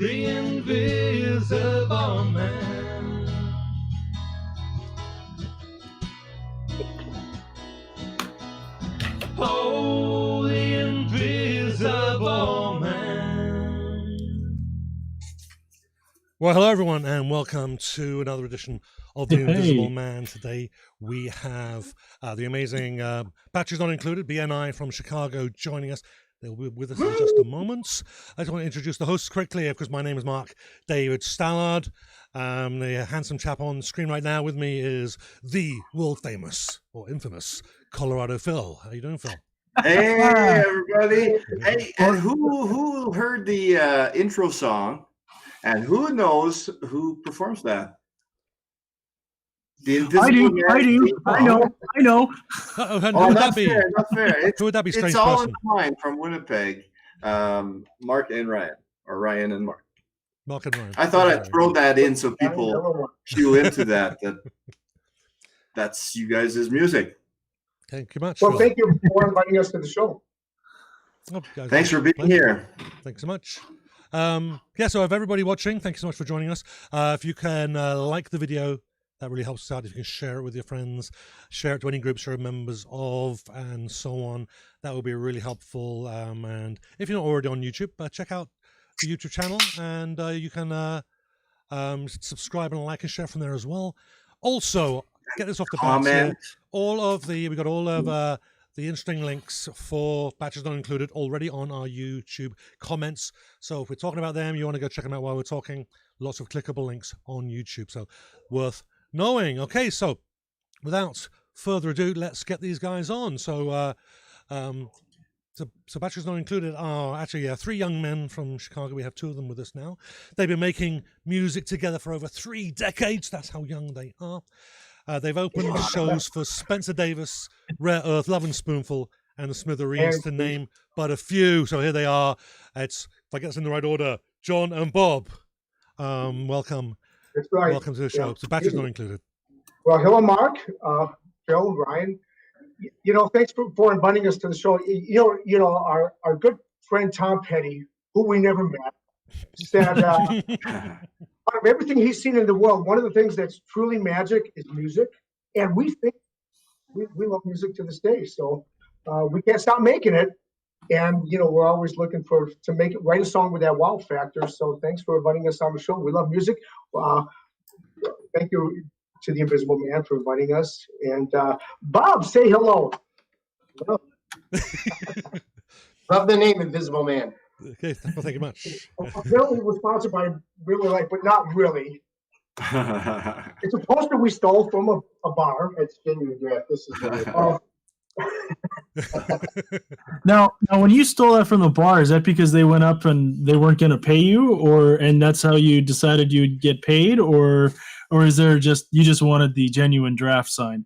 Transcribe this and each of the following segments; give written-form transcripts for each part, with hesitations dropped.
the invisible man. Oh, the invisible man. Well, hello everyone, and welcome to another edition of The Invisible Man. Today we have the amazing Batteries Not Included, BNI from Chicago, joining us. They'll be with us in just a moment. I just want to introduce the hosts quickly, because my name is Mark David Stallard. The handsome chap on the screen right now with me is the world-famous, or infamous, Colorado Phil. How you doing, Phil? Hey, everybody. Hey, and who heard the intro song? And who knows who performs that? The Invisible Man. I know. Who would that be? Fair, not fair. Who would that be? It's all in mine from Winnipeg. Mark and Ryan, or Ryan and Mark. Mark and Ryan. I thought I'd throw that in so people cue into that. That's you guys' music. Thank you much. Well, thank you for inviting us to the show. Oh, guys, thanks for being here. Thanks so much. So if everybody watching, thank you so much for joining us. If you can like the video, that really helps us out. If you can share it with your friends, share it to any groups you're members of, and so on, that would be really helpful. And if you're not already on YouTube, check out the YouTube channel, and you can subscribe and like and share from there as well. Also, get this off the bat. We got all of the interesting links for Batches Not Included already on our YouTube comments. So if we're talking about them, you want to go check them out while we're talking. Lots of clickable links on YouTube, so worth knowing. Okay, so without further ado, let's get these guys on. So Batches Not Included are actually three young men from Chicago. We have two of them with us now. They've been making music together for over 3 decades. That's how young they are. They've opened shows for Spencer Davis, Rare Earth, Love and Spoonful, and the Smithereens, to name but a few. So here they are. It's, if I get this in the right order, John and Bob. Welcome. That's right. Welcome to the show. So Batches Not Included. Well, hello, Mark, Phil, Ryan. Thanks for inviting us to the show. Our good friend Tom Petty, who we never met, said out of everything he's seen in the world, one of the things that's truly magic is music, and we think we love music to this day. So we can't stop making it, and we're always looking to write a song with that wow factor. So thanks for inviting us on the show. We love music. Thank you to the Invisible Man for inviting us. And Bob, say hello. Love the name Invisible Man. Okay, well, thank you much. Apparently it was sponsored by Really Light, but not really. It's a poster we stole from a bar. It's genuine draft. This is Now, when you stole that from the bar, is that because they went up and they weren't going to pay you, and that's how you decided you'd get paid, or is there you just wanted the genuine draft sign?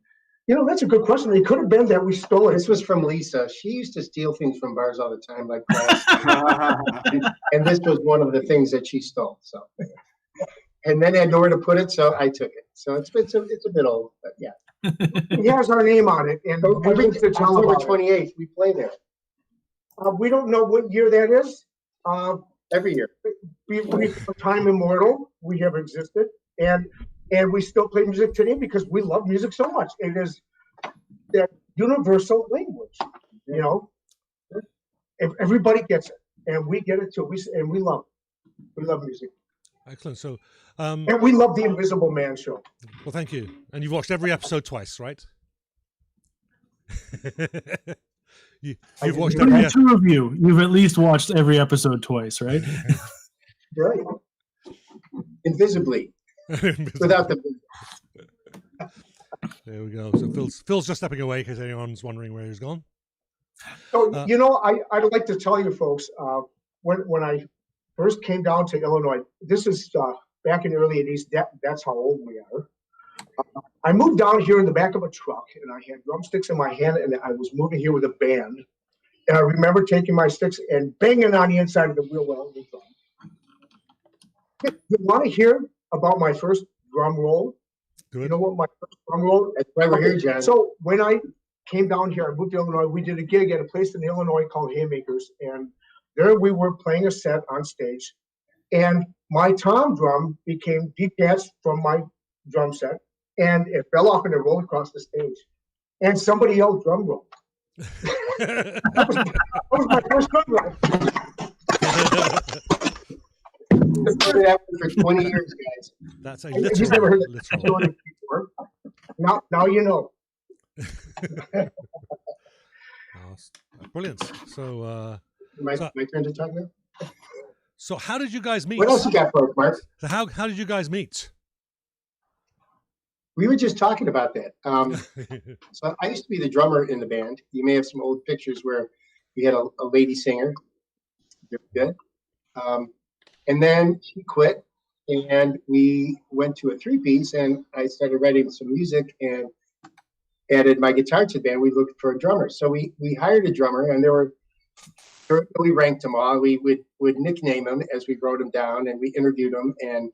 That's a good question. It could have been that we stole it. This was from Lisa. She used to steal things from bars all the time, like that. and this was one of the things that she stole. So, and then I had nowhere to put it, so I took it. So it's a bit old, but yeah. It has our name on it, and October 28th, we play there. We don't know what year that is. Every year. We time immortal. We have existed, and we still play music today because we love music so much. It is that universal language, If everybody gets it, and we get it too. We love music. Excellent. So, and we love the Invisible Man show. Well, thank you. And you've watched every episode twice, right? You've watched every episode. Two of you. You've at least watched every episode twice, right? Right. Invisibly. Without the. There we go. So Phil's just stepping away because anyone's wondering where he's gone. So I'd like to tell you folks, when I first came down to Illinois, this is back in the early '80s. That's how old we are. I moved down here in the back of a truck, and I had drumsticks in my hand, and I was moving here with a band. And I remember taking my sticks and banging on the inside of the wheel well. You want to hear about my first drum roll? Good. You know what my first drum roll? That's why we're here, John. So when I came down here, I moved to Illinois. We did a gig at a place in Illinois called Haymakers, and there we were playing a set on stage. and my tom drum became detached from my drum set, and it fell off and it rolled across the stage. And somebody yelled drum roll. That was my first drum roll. That for 20 years, guys. That's a You've never literal. heard that story before. Now you know. Brilliant. So, My turn to talk now? so how did you guys meet? What else you got for us, Mark? So how did you guys meet? We were just talking about that. So I used to be the drummer in the band. You may have some old pictures where we had a lady singer. Very good. And then she quit, and we went to a 3-piece, and I started writing some music and added my guitar to the band. We looked for a drummer. So we hired a drummer, and we ranked them all. We would nickname them as we wrote them down, and we interviewed them. And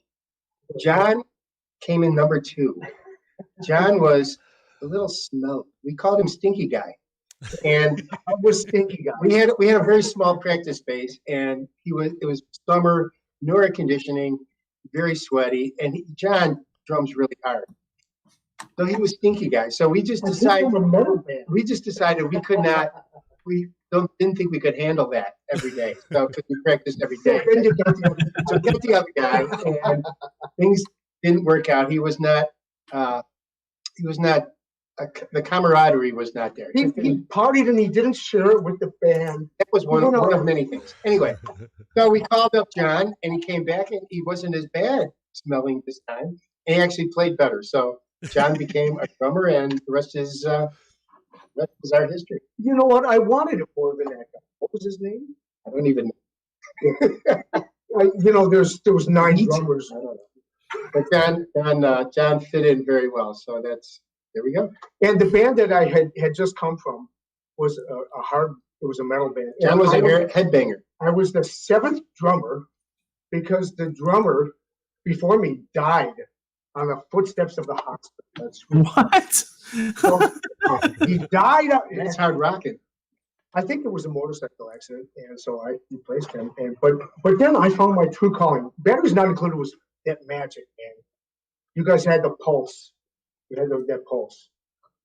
John came in number 2. John was a little smelly. We called him Stinky Guy. And I was Stinky Guy. we had a very small practice space, and it was summer, no air conditioning, very sweaty, and John drums really hard. So he was Stinky Guy. So we just decided we could not. Didn't think we could handle that every day. So because we practiced every day. So get the other guy, and things didn't work out. He was not. The camaraderie was not there. He partied and he didn't share it with the band. That was one of many things. Anyway, so we called up John, and he came back, and he wasn't as bad smelling this time. And he actually played better. So John became a drummer, and the rest is our history. You know what? I wanted it more than that guy. What was his name? I don't even know. There was 9 drummers. I don't know. But John fit in very well. So there we go. And the band that I had just come from was it was a metal band. John was a headbanger. I was the 7th drummer because the drummer before me died on the footsteps of the hospital. That's What? So, he died. That's hard rocking. I think it was a motorcycle accident, and so I replaced him. But then I found my true calling. Batteries Not Included was that magic, man. You guys had the pulse. You had that pulse.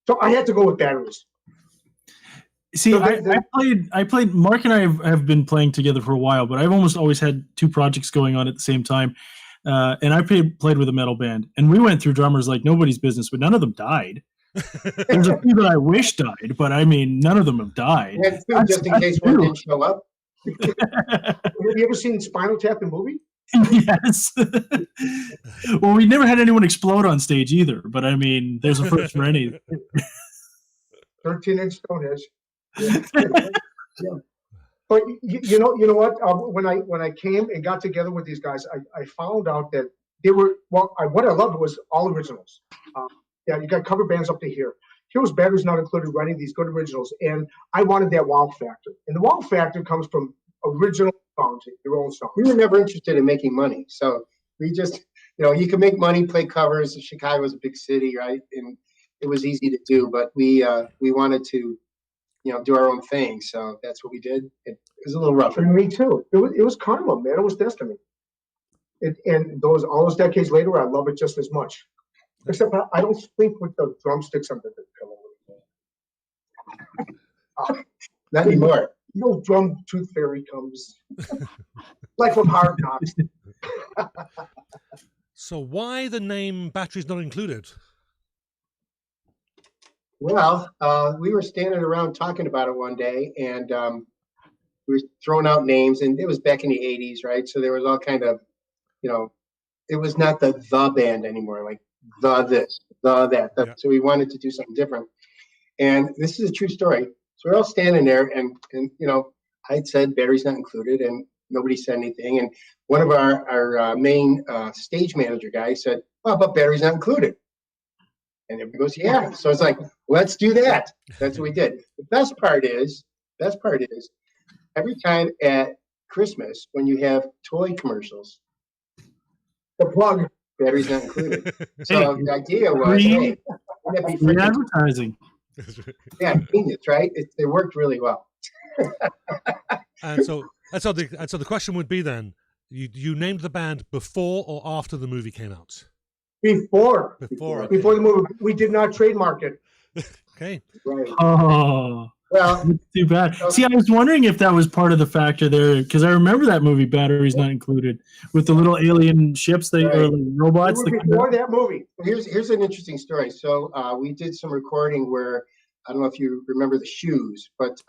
So I had to go with Batteries. See, So I played. Mark and I have been playing together for a while, but I've almost always had 2 projects going on at the same time. And I played with a metal band, and we went through drummers like nobody's business, but none of them died. There's a few that I wish died, but I mean, none of them have died. And just in case one didn't show up. Have you ever seen Spinal Tap, the movie? Yes. Well, we never had anyone explode on stage either, but I mean, there's a first for any. 13-inch Stonehenge. Yeah. But you know what? When I came and got together with these guys, I found out that they were what I loved was all originals. Yeah, you got cover bands up to here. Here was Batteries Not Included writing these good originals, and I wanted that wow factor. And the wow factor comes from original songs, your own songs. We were never interested in making money, so we just, you can make money, play covers. Chicago was a big city, right? And it was easy to do, but we wanted to, do our own thing. So that's what we did. It was a little rough. For me too. It was karma, man. It was destiny. And all those decades later, I love it just as much. Except I don't sleep with the drumsticks under the pillow. Not anymore. No drum tooth fairy comes. Like from Hard Knocks. So why the name Batteries Not Included? Well, we were standing around talking about it one day, and we were throwing out names, and it was back in the 80s, right? So there was all kind of, it was not the band anymore, like the this, the that. Yeah. So we wanted to do something different. And this is a true story. So we're all standing there, and I'd said Batteries Not Included, and nobody said anything. And one of our main stage manager guys said, "Oh, but Batteries Not Included." And everybody goes, "Yeah." So it's like, let's do that. That's what we did. The best part is, every time at Christmas when you have toy commercials, The plug. Batteries Not Included. So the idea was, hey, wouldn't that be Free freaking, advertising. yeah, genius, right? It worked really well. And so the question would be then, you named the band before or after the movie came out? Before Before the movie, we did not trademark it. Okay. Right. Oh, Well, that's too bad. so- See, I was wondering if that was part of the factor there, because I remember that movie, Batteries Not Included, with the little alien ships or Right. robots. We were before that movie. here's an interesting story. So we did some recording where, I don't know if you remember the Shoes, but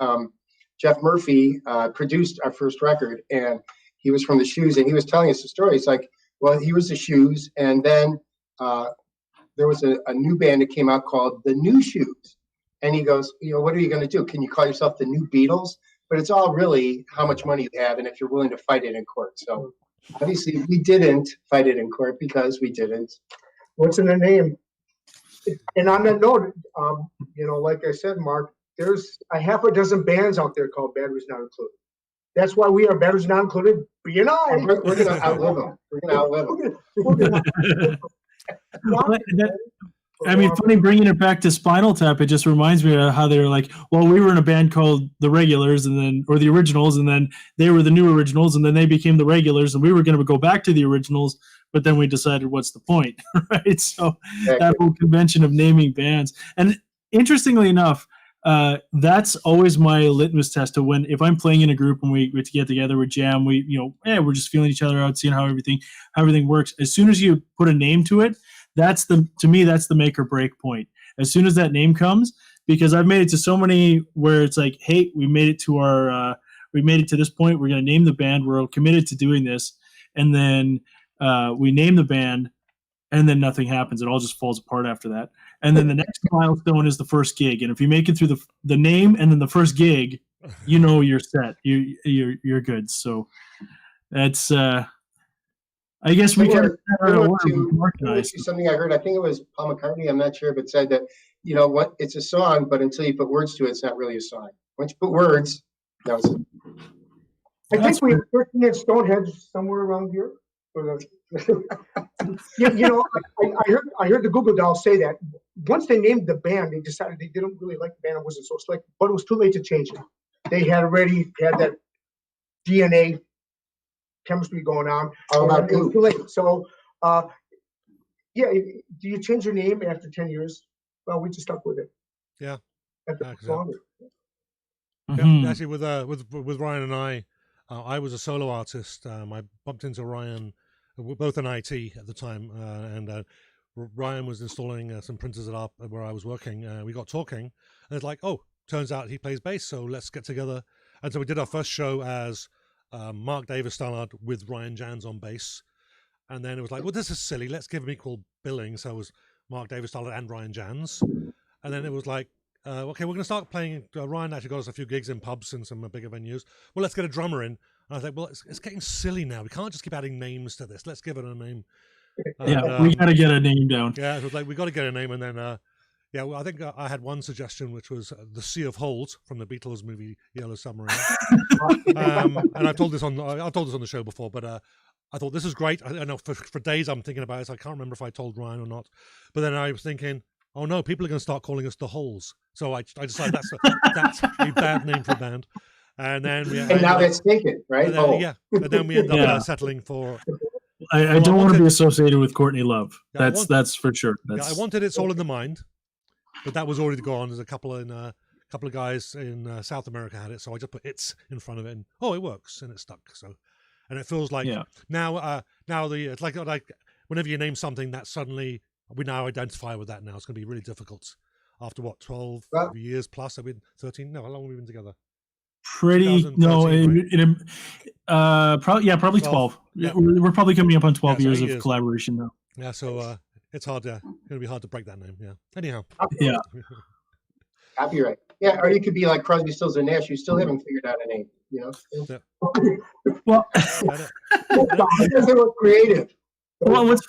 Jeff Murphy produced our first record, and he was from the Shoes, and he was telling us the story. It's like, well, he was the Shoes, and then there was a new band that came out called the New Shoes. And he goes, what are you going to do? Can you call yourself the New Beatles? But it's all really how much money you have and if you're willing to fight it in court. So obviously we didn't fight it in court because we didn't. What's in the name? And on that note, like I said, Mark, there's a half a dozen bands out there called Batteries Not Included. That's why we are Batteries Not Included. B and I. We're going to outlive them. We're going to outlive them. I mean, funny bringing it back to Spinal Tap. It just reminds me of how they were like, well, we were in a band called the Regulars, or the Originals, and then they were the New Originals, and then they became the Regulars, and we were going to go back to the Originals, but then we decided, what's the point, right? So that whole convention of naming bands, and interestingly enough, that's always my litmus test to if I'm playing in a group and we get together, we jam, we're just feeling each other out, seeing how everything works. As soon as you put a name to it, to me, that's the make or break point. As soon as that name comes, because I've made it to so many where it's like, hey, we made it to this point. We're going to name the band. We're committed to doing this. And then we name the band, and then nothing happens. It all just falls apart after that. And then the next milestone is the first gig. And if you make it through the name and then the first gig, you're set. You're good. So that's I guess we can. Something I heard. I think it was Paul McCartney. I'm not sure, but said that it's a song, but until you put words to it, it's not really a song. Once you put words, that was it. I think we have 13 at Stonehenge somewhere around here. I heard the Google Dolls say that once they named the band, they decided they didn't really like the band. It wasn't so slick, but it was too late to change it. They had already had that DNA chemistry going on. It was too late. So, do you change your name after 10 years? Well, we just stuck with it. Yeah. Longer. Yeah, actually, with Ryan and I was a solo artist. I bumped into Ryan. We're both in IT at the time, and Ryan was installing some printers where I was working. We got talking, and it's like, oh, turns out he plays bass, so let's get together. And so we did our first show as Mark David Stallard with Ryan Janz on bass. And then it was like, well, this is silly. Let's give them equal billing. So it was Mark David Stallard and Ryan Janz. And then it was like, okay, we're going to start playing. Ryan actually got us a few gigs in pubs and some bigger venues. Well, let's get a drummer in. And I was like, well, it's getting silly now. We can't just keep adding names to this. Let's give it a name. We got to get a name down. Yeah, it was like, we got to get a name. And then, I think I had one suggestion, which was The Sea of Holes from the Beatles movie Yellow Submarine. And I've told this on the show before, but I thought this is great. I know for days I'm thinking about it. So I can't remember if I told Ryan or not. But then I was thinking, oh no, people are going to start calling us The Holes. So I decided that's a bad name for a band. And then now that's taken, right? But then we end up settling for. I don't want to be associated with Courtney Love. Yeah, that's for sure. I wanted It's All in the Mind, but that was already gone. There's a couple of guys in South America had it, so I just put It's in front of it, and it works, and it stuck. So, and it feels like now it's like whenever you name something that suddenly we now identify with that now, it's going to be really difficult. After 12 years plus? I've been 13. No, how long have we been together? Probably 12. Yeah. We're probably coming up on 12 years of collaboration now. Yeah, so it's hard to going to be hard to break that name. Yeah. Anyhow. Yeah. Copyright. Yeah, or you could be like Crosby, Stills and Nash. You still haven't figured out a name. Yeah. Well, they were creative. Well, what's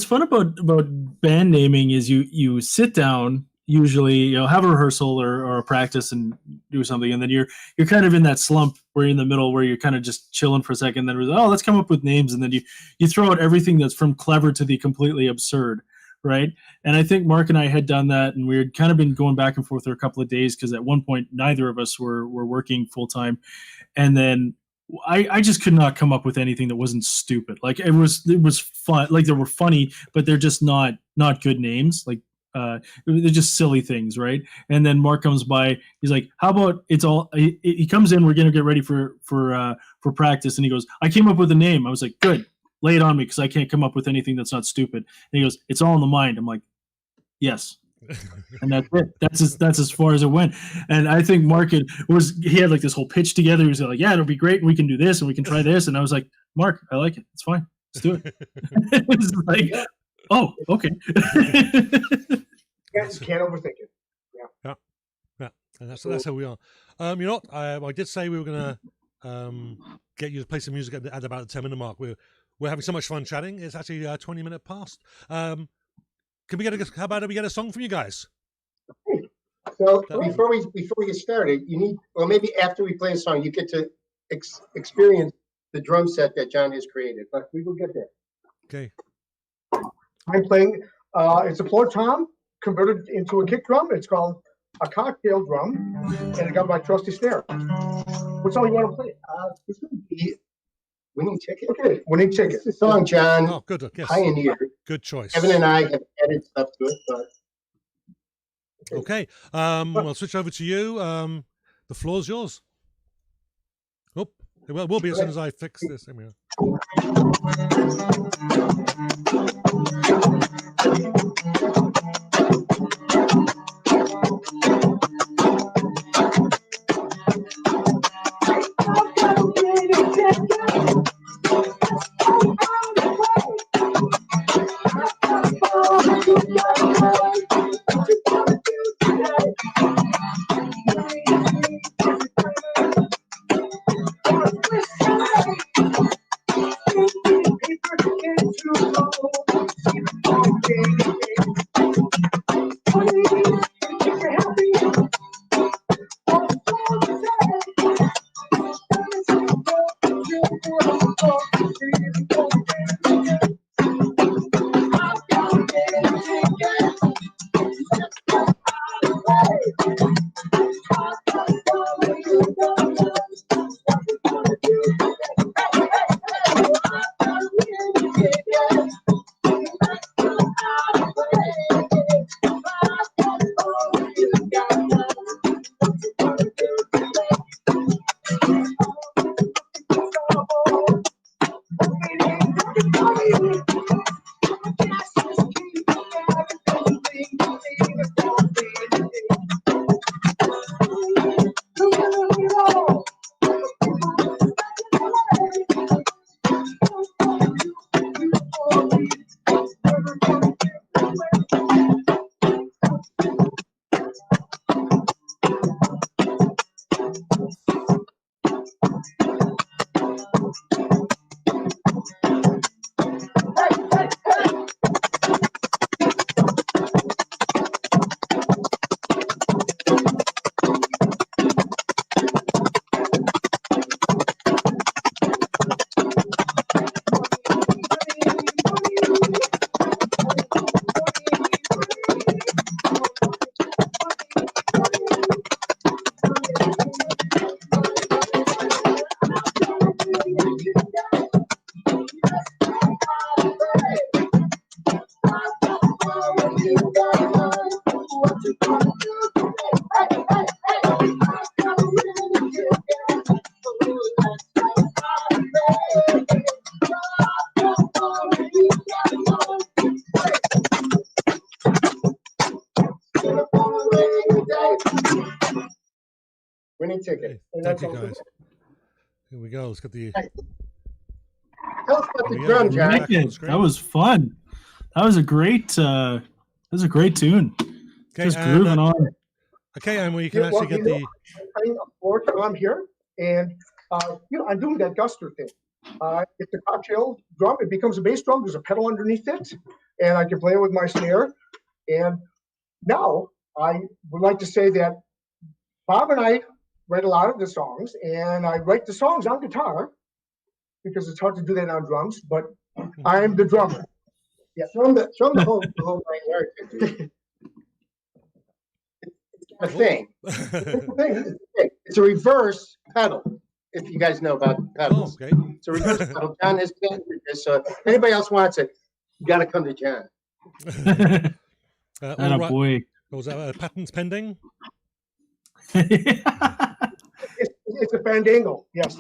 fun about band naming is you sit down. Usually, have a rehearsal or a practice and do something, and then you're kind of in that slump where you're in the middle where you're kind of just chilling for a second. Then let's come up with names, and then you throw out everything that's from clever to the completely absurd, right? And I think Mark and I had done that, and we had kind of been going back and forth for a couple of days because at one point neither of us were working full time, and then I just could not come up with anything that wasn't stupid. Like it was fun. Like they were funny, but they're just not good names. Like they're just silly things, right? And then Mark comes by. He's like, "How about it's all?" He comes in. We're gonna get ready for practice, and he goes, "I came up with a name." I was like, "Good, lay it on me because I can't come up with anything that's not stupid." And he goes, "It's all in the mind." I'm like, "Yes." And that's it. That's as far as it went. And I think Mark he had like this whole pitch together. He was like, "Yeah, it'll be great. And we can do this and we can try this." And I was like, "Mark, I like it. It's fine. Let's do it." It's like, oh, okay. Can't overthink it. Yeah, and that's how we are. You know what? I did say we were gonna get you to play some music at about the 10-minute mark. We're having so much fun chatting. It's actually 20 minutes past. How about we get a song from you guys? So before we get started, you need, well, maybe after we play a song, you get to experience the drum set that John has created. But we will get there. Okay. I'm playing. It's a floor tom converted into a kick drum. It's called a cocktail drum, and it got my trusty snare. What song you want to play? This would be Winning Ticket. Okay, Winning Ticket. It's a song John Oh, good. Yes. pioneered. Good choice. Evan and I have added stuff to it, but Okay. We'll switch over to you. The floor's yours. Oh, it will be as soon as I fix this. There we go. Winning Ticket. Thank you, guys. Here we go. Let's get the. Tell us about the Yeah, drum, we John. back on screen. That was fun. That was a great tune. Okay, Just grooving on. Okay, and we can actually get the. I'm playing a floor tom here, and I'm doing that guster thing. It's a cocktail drum. It becomes a bass drum. There's a pedal underneath it, and I can play it with my snare. And now I would like to say that Bob and I write a lot of the songs, and I write the songs on guitar because it's hard to do that on drums. But I'm the drummer. Yeah, show them the whole nine yards. It's got a thing. It's a reverse pedal. if you guys know about pedals. Oh, okay. It's a reverse pedal. John has patented this, so if anybody else wants it, you got to come to John. All Atta right. boy. Was that patents pending? It's a fandangle. Yes.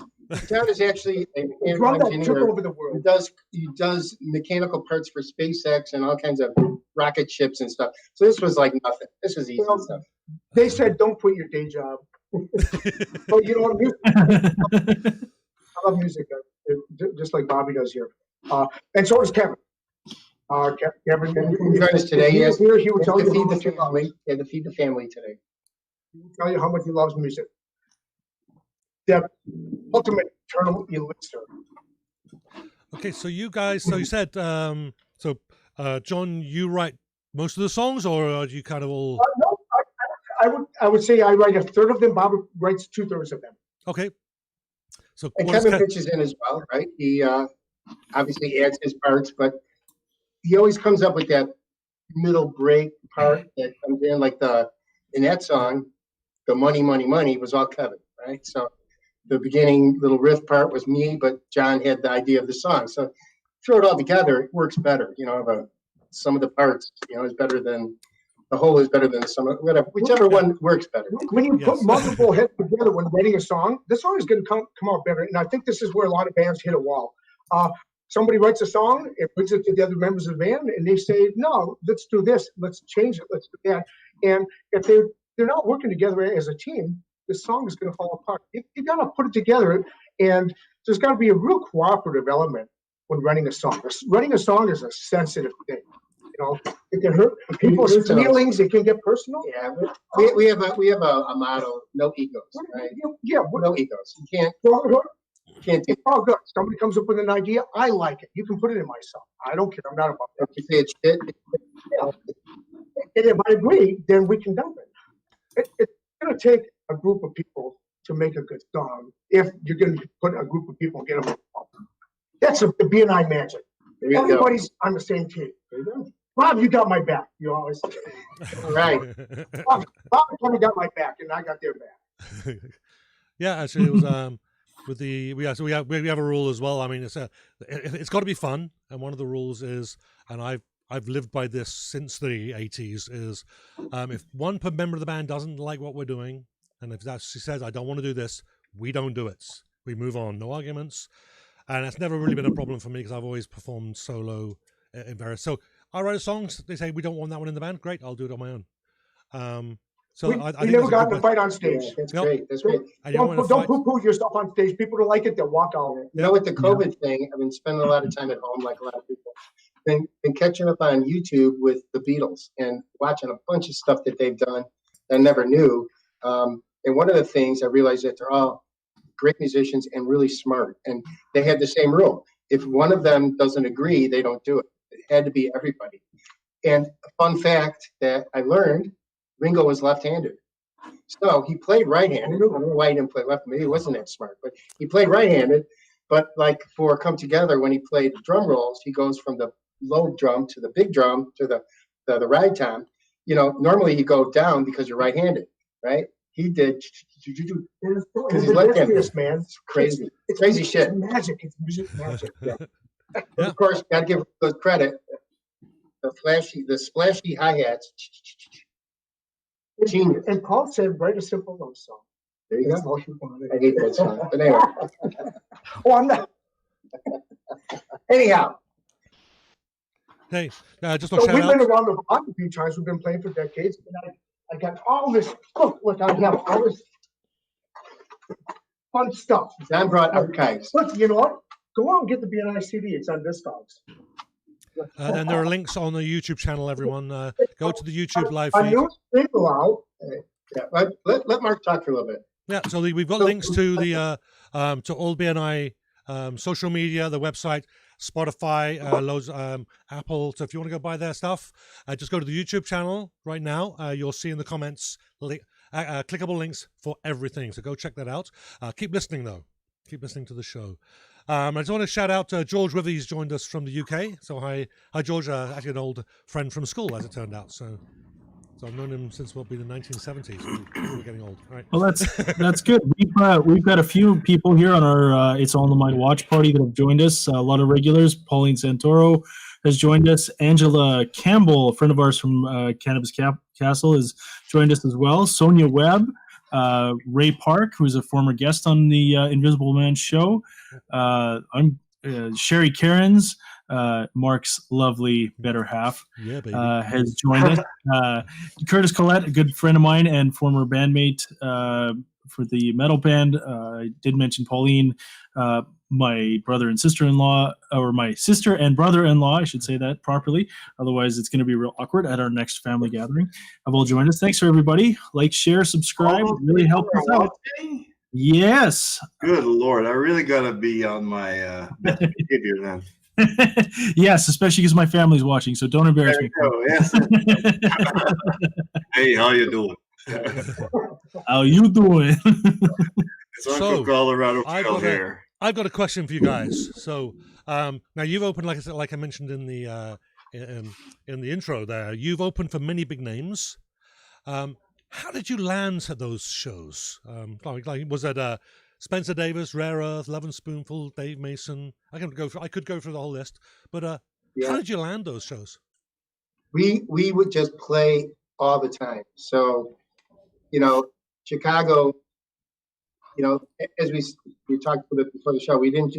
John is actually an The drum that took engineer. over the world. He does mechanical parts for SpaceX and all kinds of rocket ships and stuff. So this was like nothing. This was easy stuff. They said, don't quit your day job. But you know what? I love music, just like Bobby does here. And so does Kevin. Kevin joined us today. Yes, here. He would tell you how feed the much he loves. family. Yeah, to feed the family today. He would tell you how much he loves music. The ultimate eternal elixir. Okay, so you guys, so you said, John, you write most of the songs, or are you kind of all? No, I would say I write a third of them. Bob writes 2/3 of them. Okay. So And Kevin pitches in as well, right? He obviously adds his parts, but he always comes up with that middle break part that comes in, like in that song, the money, money, money was all Kevin, right? So the beginning little riff part was me, but John had the idea of the song. So throw it all together, it works better. You know, some of the parts, is better than the whole is better than the sum. Whatever, whichever one works better. When you put multiple heads together when writing a song, the song is going to come out better. And I think this is where a lot of bands hit a wall. Somebody writes a song, it brings it to the other members of the band, and they say, "No, let's do this, let's change it, let's do that." And if they're not working together as a team, the song is going to fall apart. You got to put it together, and there's got to be a real cooperative element when writing a song. Writing a song is a sensitive thing. It can hurt people's feelings. It can get personal. Yeah, we have a motto: no egos, right? Yeah, no egos. You can't do it's all good. Somebody comes up with an idea, I like it. You can put it in my song. I don't care. I'm not about that. If you say it's shit, And if I agree, then we can dump it. It's going to take a group of people to make a good song. If you're going to put a group of people and get them involved. That's the BNI magic. Everybody's on the same team. There you go. Bob, you got my back. You always say. Right. Bob and Tony got my back, and I got their back. Yeah, actually, it was we have a rule as well. I mean, it's got to be fun, and one of the rules is, and I've lived by this since the 80s, is if one member of the band doesn't like what we're doing, and if she says I don't want to do this, we don't do it. We move on, no arguments, and that's never really been a problem for me because I've always performed solo in various. So I write a song. They say we don't want that one in the band. Great, I'll do it on my own. So we I think never got in a a fight on stage. Yeah, that's great. That's great. Don't poo-poo yourself on stage. People don't like it, they'll walk out. You know, with the COVID thing, I've been spending a lot of time at home, like a lot of people. Been catching up on YouTube with the Beatles and watching a bunch of stuff that they've done that I never knew. And one of the things I realized that they're all great musicians and really smart. And they had the same rule. If one of them doesn't agree, they don't do it. It had to be everybody. And a fun fact that I learned, Ringo was left-handed. So he played right-handed. I don't know why he didn't play left. Maybe he wasn't that smart, but he played right-handed. But like for Come Together, when he played drum rolls, he goes from the low drum to the big drum to the ride tom. Normally you go down because you're right-handed, right? He did because he's left-handed. Man, it's crazy. It's crazy shit. It's magic. It's music magic. Yeah. Yeah. Of course, gotta give the credit. The splashy hi-hats. Genius. And Paul said, write a simple love song. There you go. I hate that song. But anyway. Oh, I'm not. Anyhow. Hey, just So a shout we've out. been around the block a few times. We've been playing for decades. And I got all this. Look, I have all this fun stuff. John brought archives. Look, you know what? Go out and get the BNI CD. It's on Discogs. And there are links on the YouTube channel, everyone. Go to the YouTube live A feed. new single out. Yeah, let Mark talk for a little bit. Yeah, so we've got links to the to all BNI social media, the website, Spotify, loads, Apple. So if you want to go buy their stuff, just go to the YouTube channel right now. You'll see in the comments clickable links for everything. So go check that out. Keep listening though. Keep listening to the show. I just want to shout out George Withy's joined us from the UK. So hi George, actually an old friend from school, as it turned out. So So I've known him since what, be the 1970s. We're getting old. All right. Well, that's good. We've got a few people here on our It's All in the Mind watch party that have joined us. A lot of regulars. Pauline Santoro has joined us. Angela Campbell, a friend of ours from Cannabis Castle, has joined us as well. Sonia Webb, Ray Park, who's a former guest on the Invisible Man show. I'm Sherry Cairns. Mark's lovely better half, has joined us. Curtis Collette, a good friend of mine and former bandmate for the metal band. I did mention Pauline, my brother and sister-in-law, or my sister and brother-in-law, I should say that properly. Otherwise, it's going to be real awkward at our next family gathering. Have all joined us. Thanks for everybody. Like, share, subscribe. It really helps us out. Yes. Good Lord. I really got to be on my best behavior then. Yes, especially because my family's watching, so don't embarrass me. Yes. Hey, how you doing? How you doing? It's Uncle Colorado Phil here. I've got a question for you guys. So now you've opened, like I mentioned in the intro there, you've opened for many big names. How did you land at those shows? Was it Spencer Davis, Rare Earth, Love and Spoonful, Dave Mason? I could go through the whole list, but how did you land those shows? We would just play all the time. So, Chicago, as we talked before the show, we didn't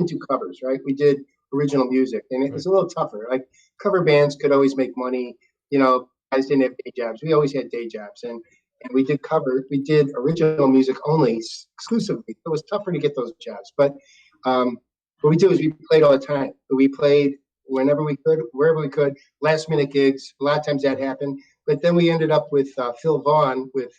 do covers, right? We did original music, and it was a little tougher. Like, cover bands could always make money. Guys didn't have day jobs. We always had day jobs, and we did original music only, exclusively. It was tougher to get those jobs, but what we did is we played all the time. We played whenever we could, wherever we could, last minute gigs. A lot of times that happened, but then we ended up with Phil Vaughn with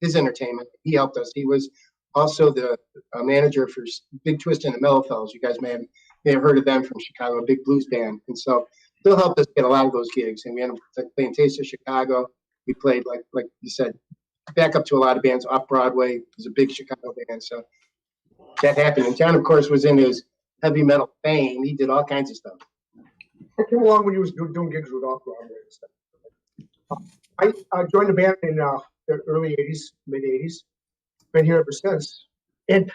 his entertainment. He helped us. He was also the manager for Big Twist and the Mellow Fellows. You guys may have heard of them from Chicago, a big blues band. And so Phil helped us get a lot of those gigs, and we ended up playing Taste of Chicago. We played, like you said, back up to a lot of bands off Broadway. It was a big Chicago band, so that happened. And John, of course, was in his heavy metal fame. He did all kinds of stuff. I came along when he was doing gigs with off Broadway and stuff. I joined the band in the early '80s, mid '80s. Been here ever since. And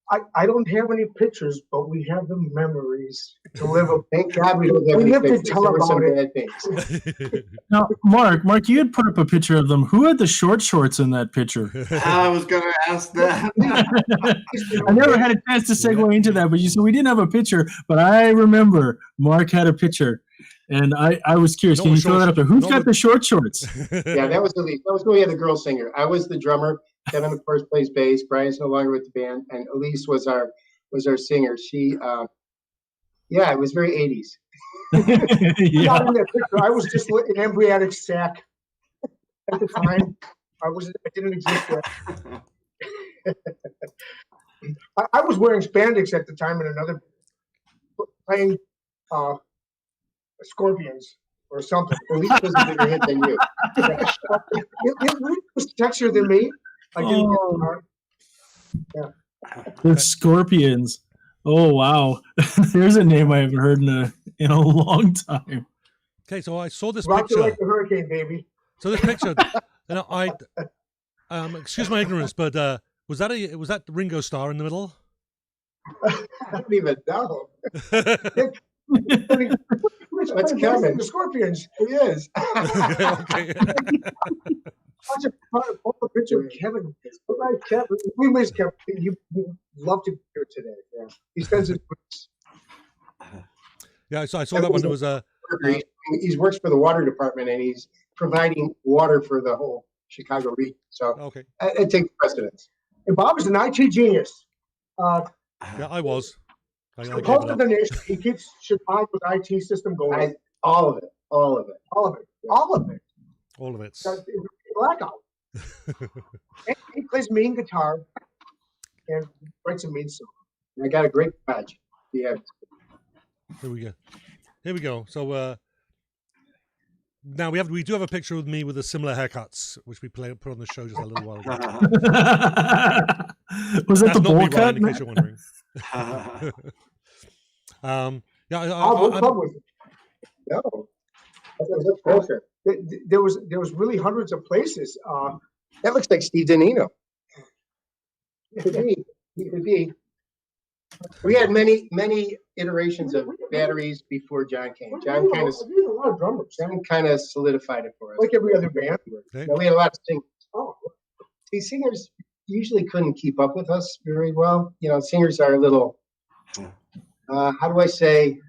I don't have any pictures, but we have the memories to live. Thank God we don't have any pictures. To tell about it. Now, Mark, you had put up a picture of them. Who had the short shorts in that picture? I was going to ask that. I never had a chance to segue into that, but you said we didn't have a picture, but I remember Mark had a picture. And I was curious. Can you throw that up there? Who's got the short shorts? Yeah, that was Elise. That was when we had the girl singer. I was the drummer. Kevin, of course, plays bass. Brian's no longer with the band, and Elise was our singer. She, it was very 80s. Yeah. In that picture, I was just an embryonic sack at the time. I didn't exist yet. I was wearing spandex at the time in another playing Scorpions or something. Elise was a bigger hit than you. It was sexier than me. I didn't get The Scorpions. Oh wow, there's a name I haven't heard in a long time. Okay, so I saw this Rock picture. like the hurricane, baby. So this picture, excuse my ignorance, but was that Ringo Starr in the middle? I don't even know. That's Kevin. The Scorpions. He is. Okay. Watch a picture of Kevin. Kevin. We miss Kevin. You love to be here today. Yeah. He spends his weeks. Yeah, so I saw that one. There was a. He works for the water department, and he's providing water for the whole Chicago region. So okay, it takes precedence. And Bob is an IT genius. Yeah, I was. Close to the nation. He keeps Chicago's IT system going. All of it. Blackout. And he plays mean guitar and writes a mean song. I got a great badge. Yeah. Here we go. So now we do have a picture with me with the similar haircuts, which we put on the show just a little while ago. Was that the bowl cut? In case you're wondering. I'll club with you. No. That's perfect. there was really hundreds of places. That looks like Steve Danino. Could be. He could be. We had many iterations of batteries before John came. John kind of solidified it for us. Like every other band. Okay. Now, we had a lot of singers. See, singers usually couldn't keep up with us very well. You know, singers are a little, how do I say?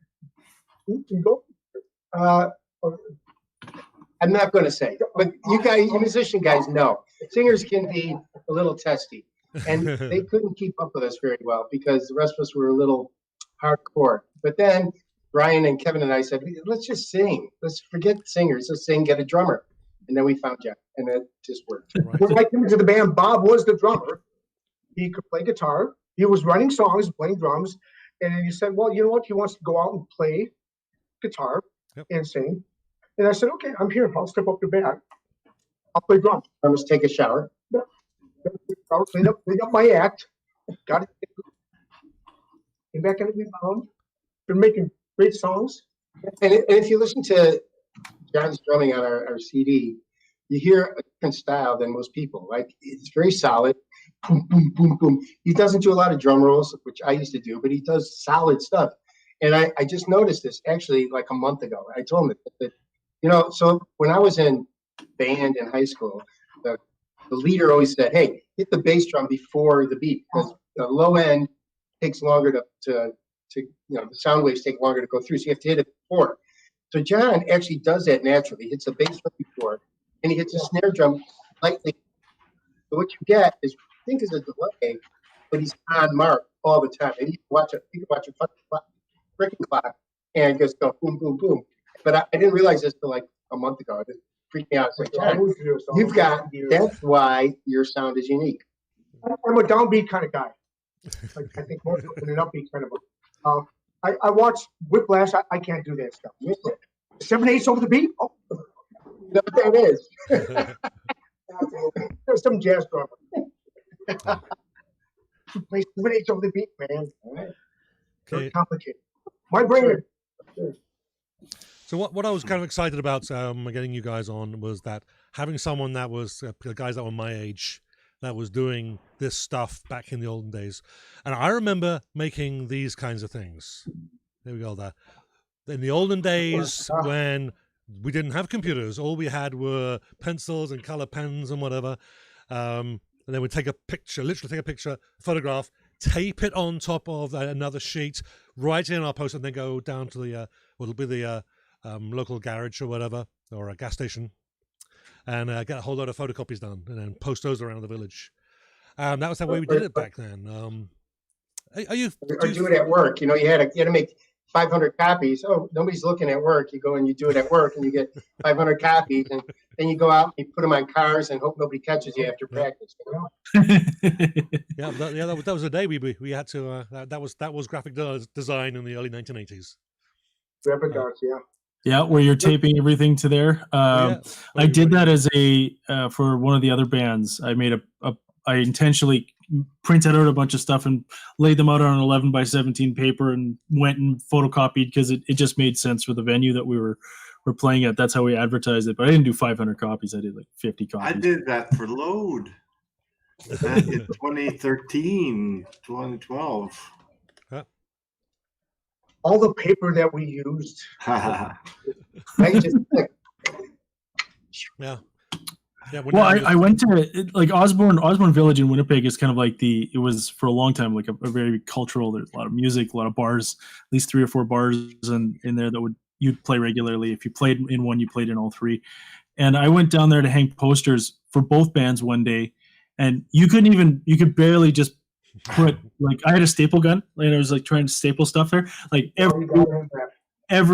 I'm not going to say, but you guys, you musician guys know. Singers can be a little testy. And they couldn't keep up with us very well because the rest of us were a little hardcore. But then Brian and Kevin and I said, let's just sing. Let's forget singers. Let's sing, get a drummer. And then we found Jeff, and it just worked. Right. When I came into the band, Bob was the drummer. He could play guitar. He was writing songs, playing drums. And then he said, well, you know what? He wants to go out and play guitar and sing. And I said, okay, I'm here. I'll step up to bat. I'll play drums. I must take a shower. Clean up my act. Got it. Came back in the rebound. Been making great songs. And if you listen to John's drumming on our CD, you hear a different style than most people. Like, it's very solid. Boom, boom, boom, boom. He doesn't do a lot of drum rolls, which I used to do, but he does solid stuff. And I just noticed this actually like a month ago. I told him that you know, so when I was in band in high school, the leader always said, hey, hit the bass drum before the beat, because the low end takes longer to you know, the sound waves take longer to go through. So you have to hit it before. So John actually does that naturally. He hits the bass drum before, and he hits the snare drum lightly. So what you get is, I think, is a delay, but he's on mark all the time. And you can watch a freaking clock, and it just go boom, boom, boom. But I didn't realize this till like a month ago. It freaked me out. Like, John, you've got, that's why your sound is unique. I'm a downbeat kind of guy. Like, I think most of an upbeat kind of. I watch Whiplash. I can't do that stuff. 7/8 over the beat. Oh, No, that is. there's some jazz drummer. You play 7/8 over the beat, man. Very complicated. My brain. So what I was kind of excited about getting you guys on was that having someone that was the guys that were my age that was doing this stuff back in the olden days. And I remember making these kinds of things. There we go there. In the olden days when we didn't have computers, all we had were pencils and color pens and whatever. And then we'd take a picture, literally take a picture, photograph, tape it on top of another sheet, write it in our post, and then go down to the, what'll be the local garage or whatever, or a gas station, and get a whole load of photocopies done, and then post those around the village. That was the way we did it back then. Are you? Or do it at work. You know, you had to make 500 copies. Oh, nobody's looking at work. You go and you do it at work, and you get 500 copies, and then you go out and you put them on cars and hope nobody catches you after practice. You know? That was the day we had to. That was graphic design in the early 1980s. Graphic arts, yeah. Yeah, where you're taping everything to there. I did that as for one of the other bands. I made I intentionally printed out a bunch of stuff and laid them out on 11 by 17 paper and went and photocopied because it just made sense for the venue that we were playing at. That's how we advertised it. But I didn't do 500 copies. I did like 50 copies. I did that for Load. That in 2013, 2012. All the paper that we used. Yeah. Well, I went to like Osborne Village in Winnipeg is kind of like it was for a long time like a very cultural. There's a lot of music, a lot of bars, at least 3 or 4 bars in there that you'd play regularly. If you played in one, you played in all 3. And I went down there to hang posters for both bands one day, and you could barely just put, like, I had a staple gun and I was like trying to staple stuff there. Like every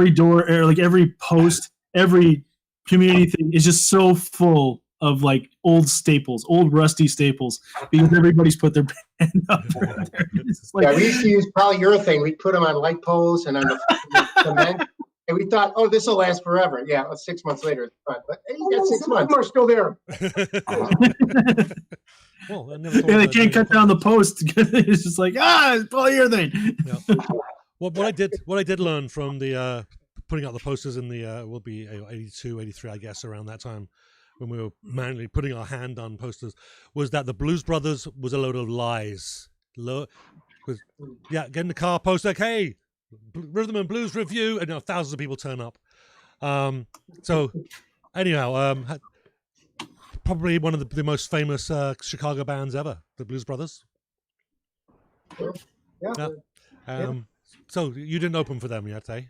door, or like every post, every community thing is just so full of like old staples, old rusty staples, because everybody's put their band up there. Like, yeah, we used to use polyurethane. We'd put them on light poles and on the cement. And we thought, oh, this will last forever. Yeah, 6 months later, it's fun. But hey, you got 6 months. Are still there. Well, they can't cut down the post. It's just like, it's polyurethane. Yeah. Well, what I did learn from the putting out the posters in the will be 82, 83, I guess, around that time, when we were manually putting our hand on posters, was that the Blues Brothers was a load of lies. Get in the car, post like, hey, Rhythm and Blues review, and thousands of people turn up. So anyhow, probably one of the most famous Chicago bands ever, the Blues Brothers. Yeah. So you didn't open for them yet, eh?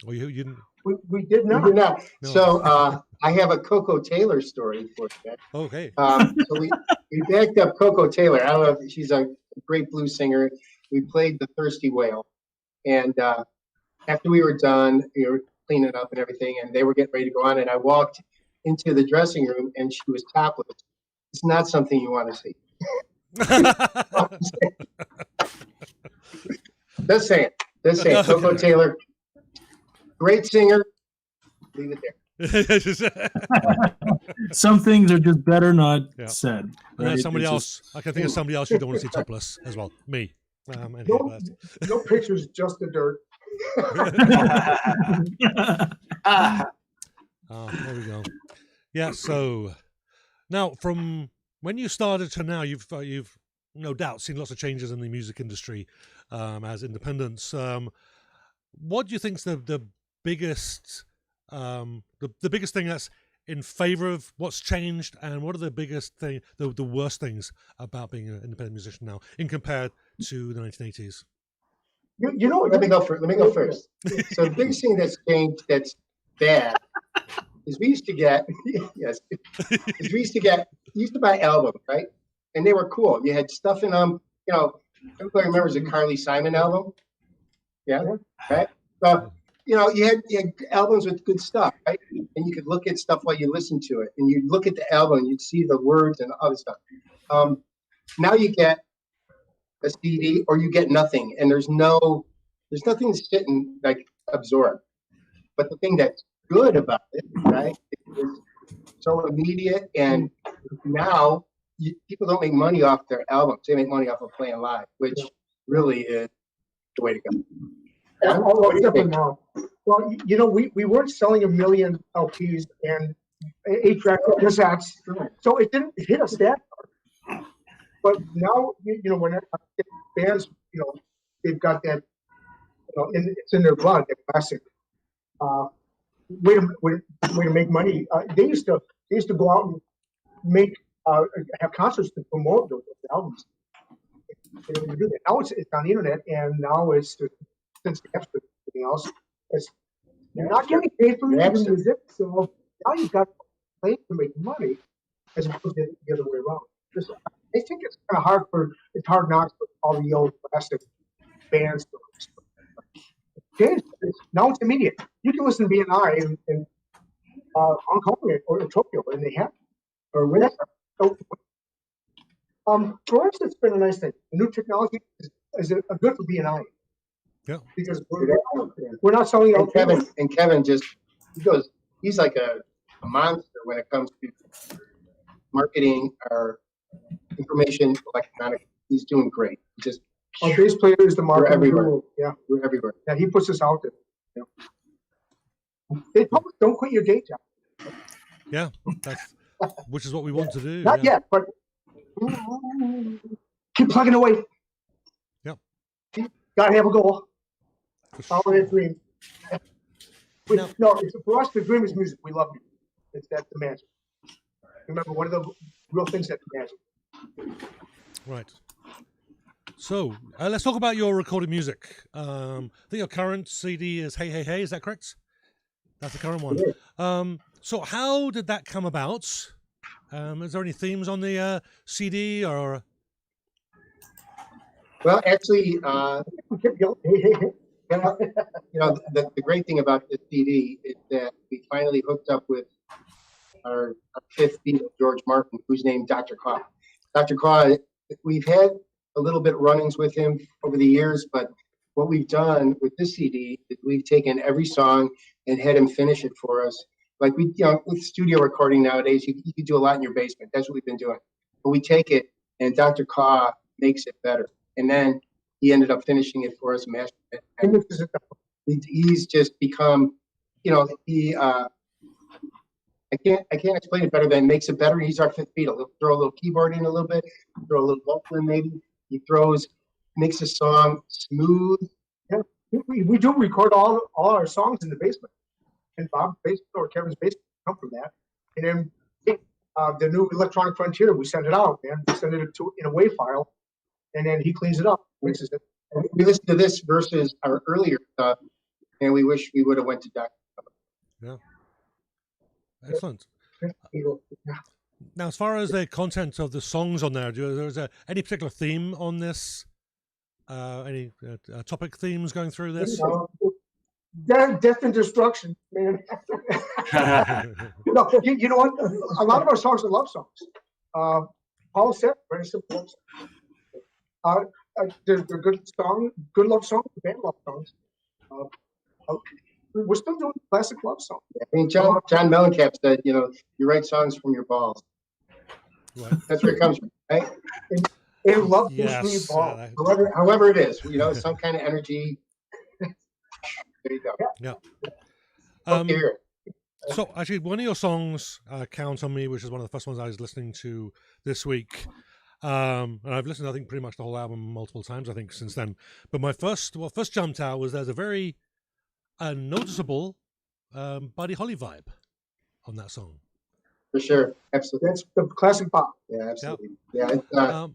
Or you didn't? We did not. We did not. No. So I have a Coco Taylor story for you. Okay. So we backed up Coco Taylor. I don't know if she's a great blues singer. We played the Thirsty Whale, and after we were done, we were cleaning up and everything, and they were getting ready to go on. And I walked into the dressing room, and she was topless. It's not something you want to see. Just saying. Coco Taylor, great singer. Leave it there. Some things are just better not said. And then right? somebody It's else. I can think of somebody else you don't want to see topless as well. Me. Anyway, No pictures, just the dirt. there we go. Yeah. So now, from when you started to now, you've no doubt seen lots of changes in the music industry as independents. What do you think's the biggest the biggest thing that's in favor of what's changed, and what are the biggest thing, the worst things about being an independent musician now, in compared to the 1980s? You know, Let me go first. So the biggest thing that's changed that's bad is we used to get we used to buy albums, right? And they were cool. You had stuff in them. You know, everybody remembers the Carly Simon album. Yeah, right. So you had albums with good stuff, right? And you could look at stuff while you listen to it, and you'd look at the album, and you'd see the words and other stuff. Now you get a CD, or you get nothing, and there's nothing to sit and like absorb. But the thing that's good about it, right, is so immediate, and now people don't make money off their albums; they make money off of playing live, which really is the way to go. Except for now. Well, we weren't selling 1 million LPs and 8-track cassettes, so it didn't hit us that hard. But now, when bands, they've got that, it's in their blood, that classic way to make money. They used to go out and make have concerts to promote those albums. They didn't do that. Now it's on the internet, and now it's since after everything else, you're not getting paid for your music, so now you've got to play to make money, as opposed to the other way around. I think it's kind of it's hard knocks for all the old classic bands. Now it's immediate. You can listen to BNI in Hong Kong or Tokyo, and they have, or wherever. So, for us, it's been a nice thing. New technology is a good for BNI. Yeah, because we're not selling out. Kevin he's like a monster when it comes to marketing or information electronic. He's doing great. Our bass player is the marketing guru. Yeah, we're everywhere. Yeah, he puts us out there. Yeah. They told us, don't quit your day job. Yeah, which is what we want to do. Not yet, but keep plugging away. Yeah, gotta have a goal. Follow your dream. For us, the dream is music. We love music. That's the magic. Remember, one of the real things that's magic. Right. So let's talk about your recorded music. I think your current CD is Hey Hey Hey. Is that correct? That's the current one. So how did that come about? Is there any themes on the CD or? Well, actually, the great thing about this CD is that we finally hooked up with our fifth Beatle, George Martin, who's named Dr. Claw. Dr. Claw, we've had a little bit run-ins with him over the years, but what we've done with this CD is we've taken every song and had him finish it for us. Like with studio recording nowadays, you can do a lot in your basement. That's what we've been doing. But we take it, and Dr. Claw makes it better. And then he ended up finishing it for us, mastering it. He's just become, he. I can't explain it better than makes it better. He's our fifth Beatle. He'll throw a little keyboard in a little bit, throw a little vocal in maybe. He makes a song smooth. Yeah, we do record all our songs in the basement, and Bob's basement or Kevin's basement come from that. And then the new Electronic Frontier, we send it out, man. We send it in a WAV file, and then he cleans it up, mixes it. And we listen to this versus our earlier stuff, and we wish we would have went to Dr. Yeah. Excellent. Now, as far as the content of the songs on there, is there any particular theme on this? Any topic themes going through this? Death and destruction, man. You know what? A lot of our songs are love songs. Paul said, very simple love songs. They're good love songs, band love songs. We're still doing classic love songs. I mean, John Mellencamp said, you write songs from your balls. Right. That's where it comes from, right? And love comes from your balls. However it is, some kind of energy. There you go. Yeah. So actually, one of your songs, "Count on Me," which is one of the first ones I was listening to this week, and I've listened, I think, pretty much the whole album multiple times, I think, since then. But what first jumped out was there's a very noticeable Buddy Holly vibe on that song. For sure, absolutely. That's the classic pop. Yeah, absolutely. Yep. Yeah,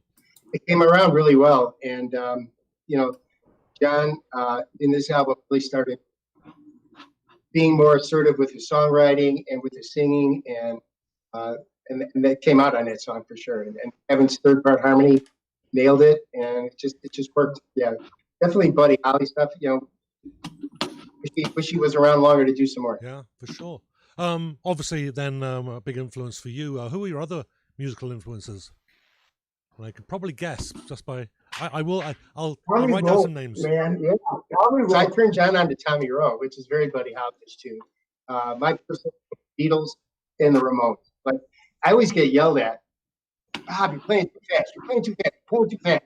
it came around really well, and John in this album really started being more assertive with his songwriting and with his singing, and that came out on that song for sure. And Kevin's third part harmony nailed it, and it just worked. Yeah, definitely Buddy Holly stuff. Wish he was around longer to do some more. Yeah, for sure. Obviously, then a big influence for you. Who are your other musical influences? I could probably guess just by. I'll write down some names. Man, yeah. So I turned John on to Tommy Rowe, which is very Buddy Holly-ish too. My personal Beatles and the Ramones. Like I always get yelled at. Bob, you're playing too fast. You're playing too fast. You're playing too fast.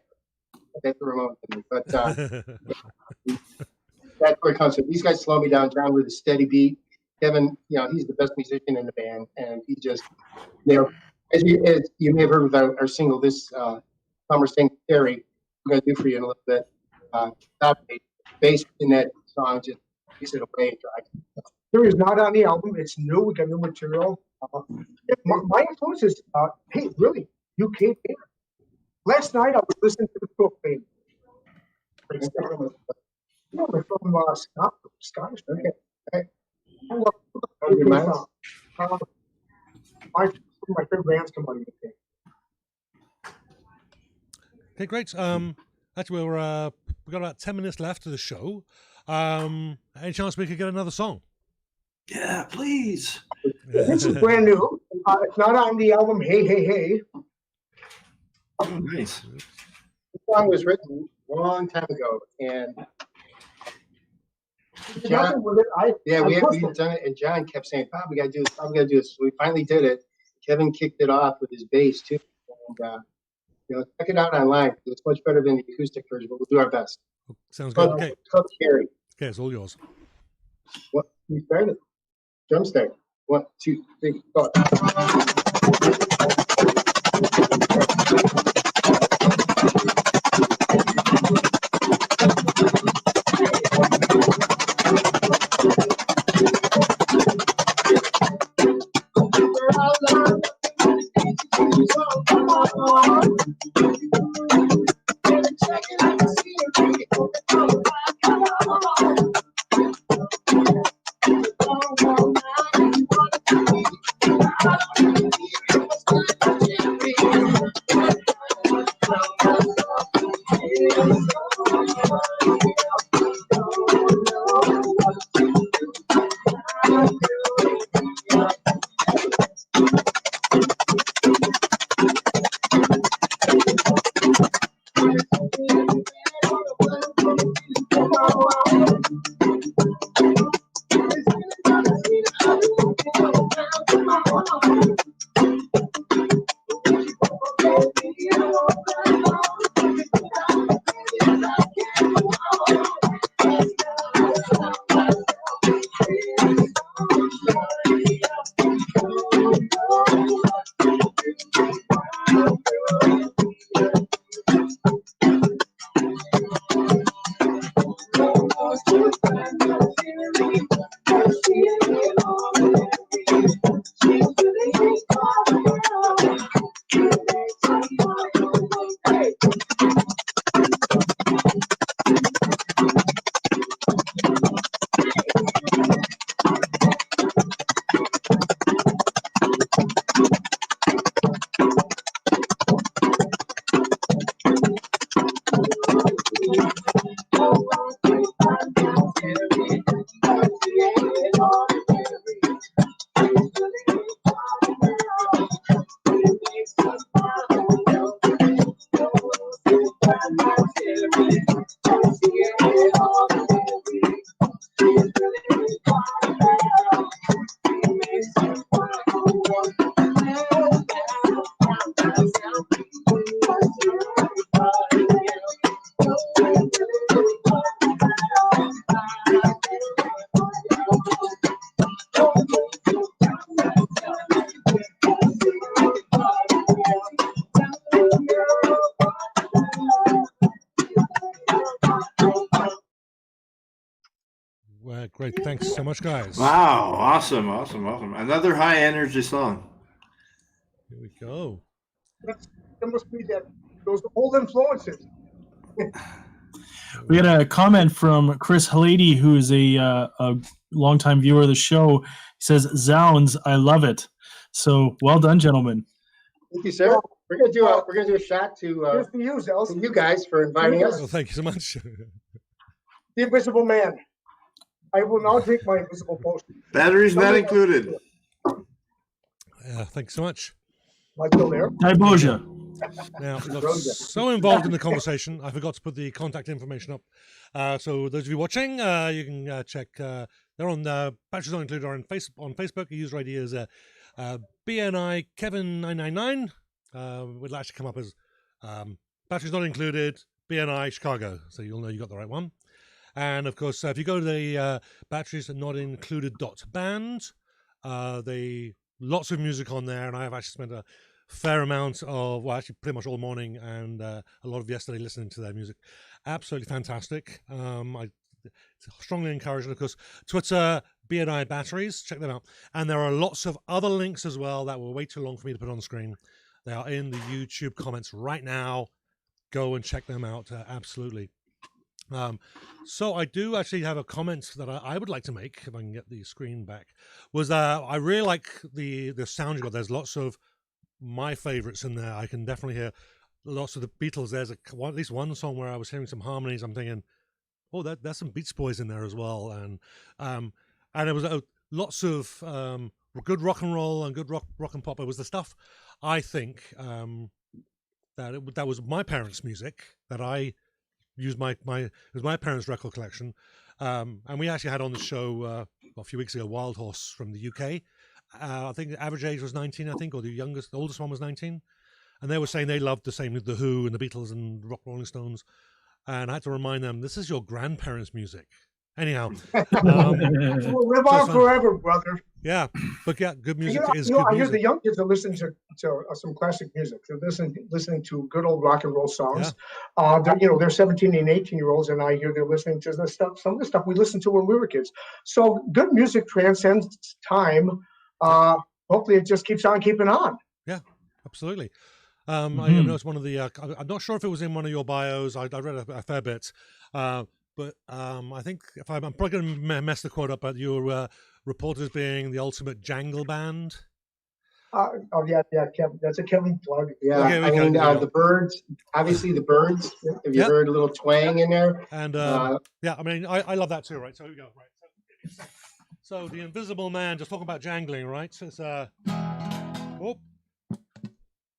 That's the Ramones to me. But that's where it comes from. These guys slow me down. John with a steady beat. Kevin, he's the best musician in the band, and he just, as you may have heard with our single this summer, "Sing Terry," I'm going to do for you in a little bit. Bass in that song just takes it away. Terry is not on the album. It's new. We got new material. My influence is, hey, really, UK band. Last night I was listening to the Cook band. They're from Scottish. Okay. I love my favorite bands come out of the UK. Okay, great. Actually, we've got about 10 minutes left of the show. Any chance we could get another song? Yeah, please. This is brand new. It's not on the album Hey Hey Hey. Oh, nice. The song was written a long time ago, and John, we had done it, and John kept saying, "Bob, we got to do this. Bob, we got to do this." So we finally did it. Kevin kicked it off with his bass too, and check it out online. It's much better than the acoustic version, but we'll do our best. Sounds good. Okay. It's called Carrie. Okay, it's all yours. What you started? Drum start. 1, 2, 3, 4. Great. Thanks so much, guys. Wow. Awesome. Another high energy song. Here we go. There must be those old influences. We had a comment from Chris Halady, who is a longtime viewer of the show. He says, "Zounds, I love it." So well done, gentlemen. Thank you, sir. We're gonna do a shot to Here's to you, Zels. you guys for inviting us. Well, thank you so much. The Invisible Man. I will now take my invisible potion. Batteries not included. Thanks so much. Am I still there? Diboja. Now, I got so involved in the conversation, I forgot to put the contact information up. So those of you watching, you can check. They're on Batteries Not Included on Facebook. The user ID is BNI Kevin 999. It'll actually come up as Batteries Not Included BNI Chicago, so you'll know you got the right one. And of course, if you go to the Batteries Not Included.band, they lots of music on there, and I have actually spent a fair amount of, well, actually pretty much all morning and a lot of yesterday listening to their music. Absolutely fantastic. I strongly encourage it. Of course, Twitter, BNI Batteries, check them out. And there are lots of other links as well that were way too long for me to put on the screen. They are in the YouTube comments right now. Go and check them out. Absolutely. So I do actually have a comment that I would like to make, if I can get the screen back, was I really like the sound you got. There's lots of my favorites in there. I can definitely hear lots of the Beatles. There's at least one song where I was hearing some harmonies. I'm thinking, oh, there's some Beach Boys in there as well, and there was lots of good rock and roll and good rock and pop. It was the stuff I think that was my parents' music that I used it was my parents' record collection, and we actually had on the show a few weeks ago Wild Horse from the UK. I think the average age was 19, I think, or the oldest one was 19. And they were saying they loved the same with The Who and the Beatles and Rock Rolling Stones. And I had to remind them, this is your grandparents' music. Anyhow. We'll live on forever, brother. Yeah, but yeah, good music is good good I hear music. the young kids are listening to some classic music. They're listening to good old rock and roll songs. Yeah. They're 17 and 18-year-olds, and I hear they're listening to some of the stuff we listened to when we were kids. So good music transcends time. Hopefully it just keeps on keeping on. Yeah, absolutely. I noticed one of the I'm not sure if it was in one of your bios. I read a fair bit, but I think if I'm probably going to mess the quote up, but your reporters being the ultimate jangle band. Yeah, Kevin. That's a Kevin plug. Yeah, okay, I mean the Birds. Obviously, the Birds. Have you heard a little twang in there? And yeah, I mean I love that too. Right, so here we go. Right. So the Invisible Man, just talking about jangling, right? So it's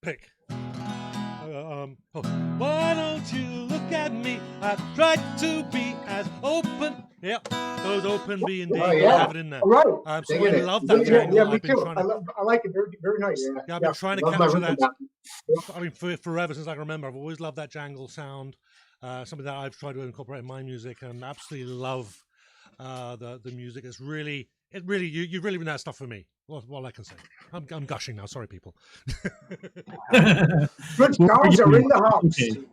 pick. Why don't you look at me? I tried to be as open. Yeah, those open B and D. Oh, yeah. Have it in there. All right. I absolutely love that. Yeah, me too. I like it. Very, very nice. Yeah, I've been trying to capture that. I mean, forever since I can remember. I've always loved that jangle sound. Something that I've tried to incorporate in my music, and absolutely love the music. It's really, you've really been that stuff for me. Well, all I can say. I'm gushing now. Sorry, people. Good sounds are in the house. Okay.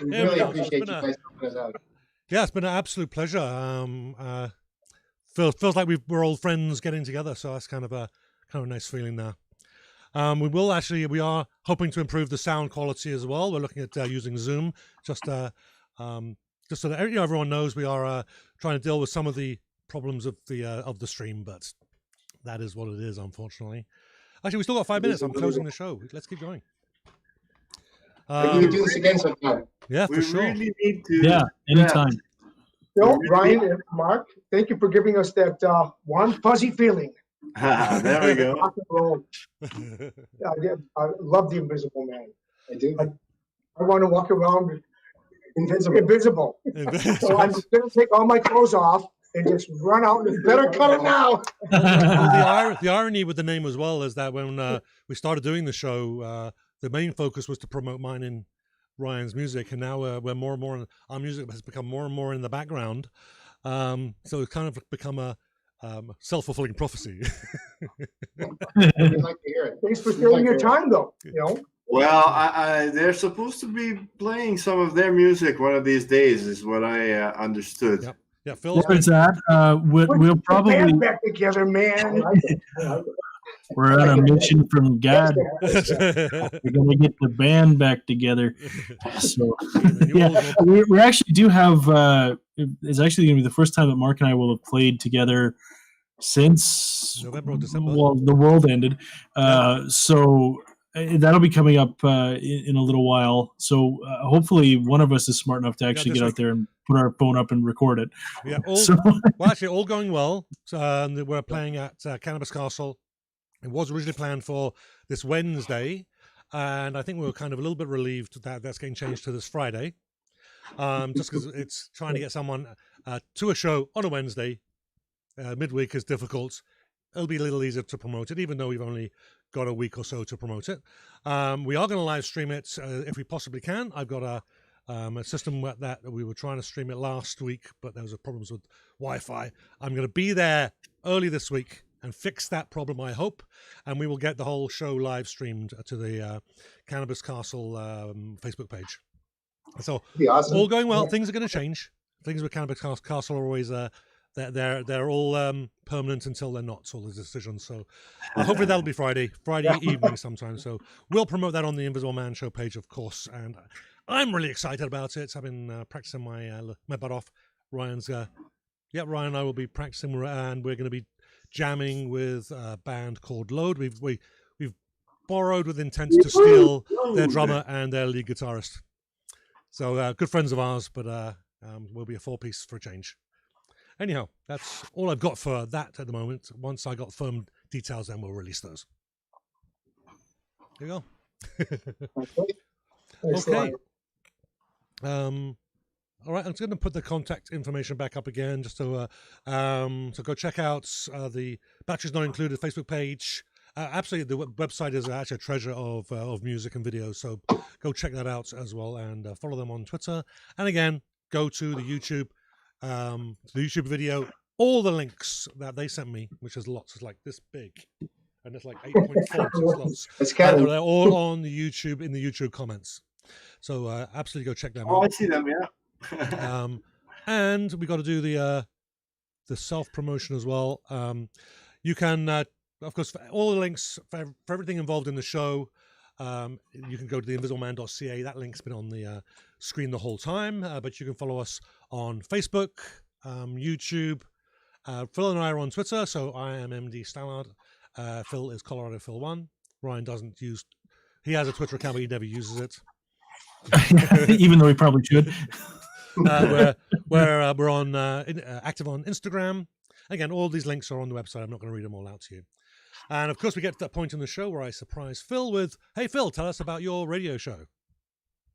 We really appreciate you guys helping us out. Yeah, it's been an absolute pleasure. Feels like we're old friends getting together, so that's kind of a nice feeling there. We are hoping to improve the sound quality as well. We're looking at using Zoom, just so that everyone knows we are trying to deal with some of the problems of the stream, but that is what it is, unfortunately. Actually, we still got 5 minutes. I'm closing the show. Let's keep going. We can do this again sometime. Yeah, for sure. Really need to. Yeah, anytime. Bill, Ryan, and Mark, thank you for giving us that warm, fuzzy feeling. There we go. Rock and roll. I love the Invisible Man. I do. I want to walk around invisible. So I'm going to take all my clothes off and just run out and better cut it now. Well, the irony with the name as well is that when we started doing the show, the main focus was to promote mine and Ryan's music, and now we're more and more. Our music has become more and more in the background, so it's kind of become a self-fulfilling prophecy. We'd like to hear it. Thanks for stealing your time, though. Well, they're supposed to be playing some of their music one of these days, is what I understood. Yep. Yeah, Phil's Where it's at. We'll Put the probably band back together, man. we're on a mission from God. been- We're gonna get the band back together. So You yeah, all- we actually do have. It's actually gonna be the first time that Mark and I will have played together since November or December. Well, the world ended. So that'll be coming up in a little while. So hopefully one of us is smart enough to actually this get out there and put our phone up and record it. Yeah, all, So well, actually, all going well. We're playing at Cannabis Castle. It was originally planned for this Wednesday, and I think we were kind of a little bit relieved that that's getting changed to this Friday, just because it's trying to get someone to a show on a Wednesday. Midweek is difficult. It'll be a little easier to promote it, even though we've only got a week or so to promote it. We are going to live stream it if we possibly can. I've got a system that we were trying to stream it last week, but there was problems with Wi-Fi. I'm going to be there early this week and fix that problem, I hope, and we will get the whole show live streamed to the Cannabis Castle Facebook page. So Be awesome. all going well. Things are going to change. Things with Cannabis Castle are always they're all permanent until they're not. All the decisions. So hopefully that'll be Friday evening sometime. So we'll promote that on the Invisible Man Show page, of course. And I'm really excited about it. I've been practicing my butt off. Ryan and I will be practicing, and we're going to be jamming with a band called Load. We've borrowed with intent to steal their drummer and their lead guitarist. So good friends of ours, but we'll be a 4-piece for a change. Anyhow, that's all I've got for that at the moment. Once I got firm details, then we'll release those. There you go. Okay. All right, I'm just going to put the contact information back up again, just to so go check out the Batteries Not Included Facebook page. Absolutely, the website is actually a treasure of music and videos, so go check that out as well, and follow them on Twitter. And again, go to the YouTube video. All the links that they sent me, which is lots, is like this big, and it's like 8-point font. It's lots. It's kind of They're all on the YouTube in the YouTube comments. So absolutely go check them Oh, out. I see them. Yeah. And we got to do the self promotion as well. You can, of course, for all the links for everything involved in the show. You can go to theinvisibleman.ca. That link's been on the screen the whole time. But you can follow us on Facebook, YouTube. Phil and I are on Twitter. So I am MD Stallard. Phil is Colorado Phil 1. Ryan doesn't use. He has a Twitter account, but he never uses it. even though we probably should. We're on active on Instagram. Again, all these links are on the website. I'm not going to read them all out to you. And of course, we get to that point in the show where I surprise Phil with, "Hey, Phil, tell us about your radio show."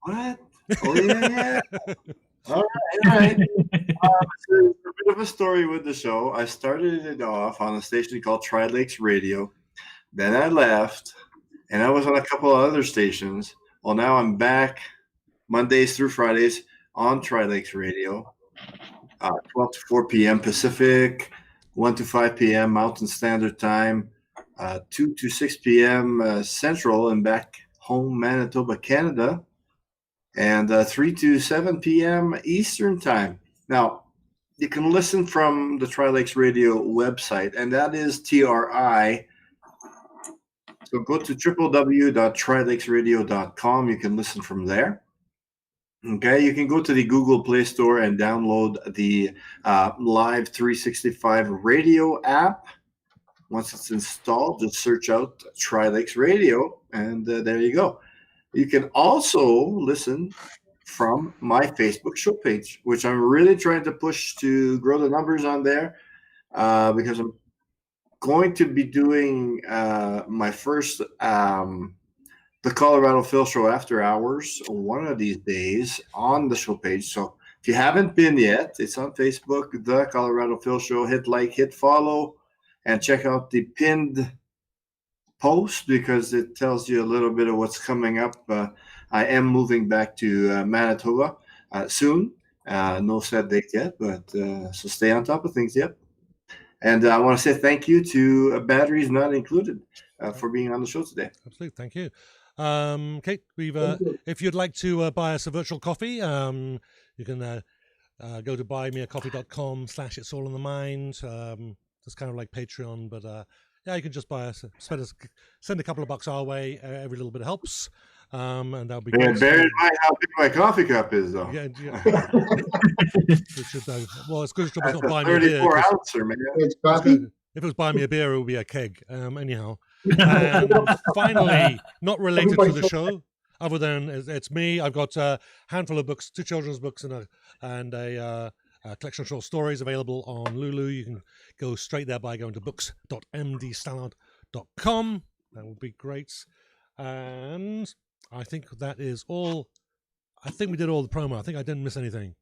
What? Oh yeah. All right. So a bit of a story with the show. I started it off on a station called Tri-Lakes Radio. Then I left, and I was on a couple of other stations. Well, now I'm back Mondays through Fridays on Tri-Lakes Radio, 12 to 4 p.m. Pacific, 1 to 5 p.m. Mountain Standard Time, 2 to 6 p.m. Central and back home Manitoba, Canada, and 3 to 7 p.m. Eastern Time. Now, you can listen from the Tri-Lakes Radio website, and that is TRI. So go to www.trilakesradio.com. You can listen from there. Okay, you can go to the Google Play Store and download the Live 365 radio app. Once it's installed, just search out Tri-Lakes Radio, and there you go. You can also listen from my Facebook show page, which I'm really trying to push to grow the numbers on there, because I'm going to be doing my first the Colorado Phil Show After Hours one of these days on the show page. So if you haven't been yet, it's on Facebook, the Colorado Phil Show. Hit like, hit follow, and check out the pinned post because it tells you a little bit of what's coming up. I am moving back to Manitoba soon. No set date yet, but so stay on top of things. Yep. And I want to say thank you to Batteries Not Included for being on the show today. Absolutely, thank you. Kate, we've if you'd like to buy us a virtual coffee, you can go to buymeacoffee.com/it's all in the mind. It's kind of like Patreon, but yeah, you can just buy us, send a couple of bucks our way. Every little bit helps, and that'll be Yeah, great. bear in mind how big my coffee cup is, though. Yeah. Well, it's good. It's That's not a buying me a beer. 34 ouncer, man. It's coffee. If it was buying me a beer, it would be a keg. Anyhow, and finally, not related to the show, other than it's me. I've got a handful of books, 2 children's books, and a collection of short stories available on Lulu. You can go straight there by going to books.mdstallard.com. That would be great. And I think that is all. I think we did all the promo. I think I didn't miss anything.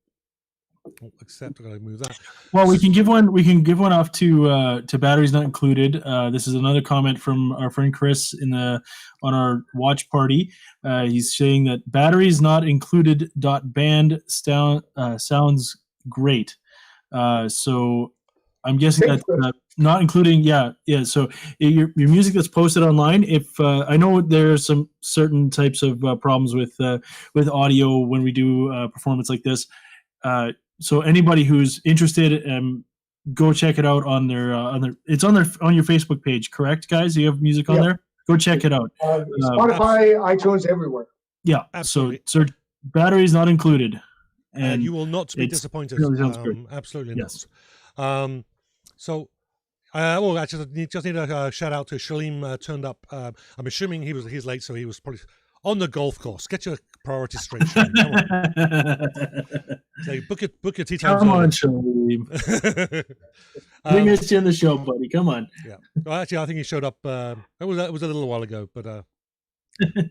Except I gotta move that. Well, we can give one. We can give one off to batteries not included. This is another comment from our friend Chris on our watch party. He's saying that batteries not included .band sounds great. So I'm guessing that not including. Yeah. So your music that's posted online. If I know there are some certain types of problems with audio when we do a performance like this. So anybody who's interested, go check it out on their it's on your Facebook page, correct, guys? You have music on there. Go check it out. Spotify, iTunes, everywhere. Yeah, absolutely. So search batteries not included, and you will not be disappointed. Really sounds good. Absolutely yes. not. So. Well, actually, just need a shout out to Shalim. Turned up. I'm assuming he's late, so he was probably on the golf course. Get your priorities straight, Shalim. Come on. So book your tea time. Come on, Shalim. Bring us in the show, buddy. Come on. Yeah. Well, actually, I think he showed up. It was a little while ago, but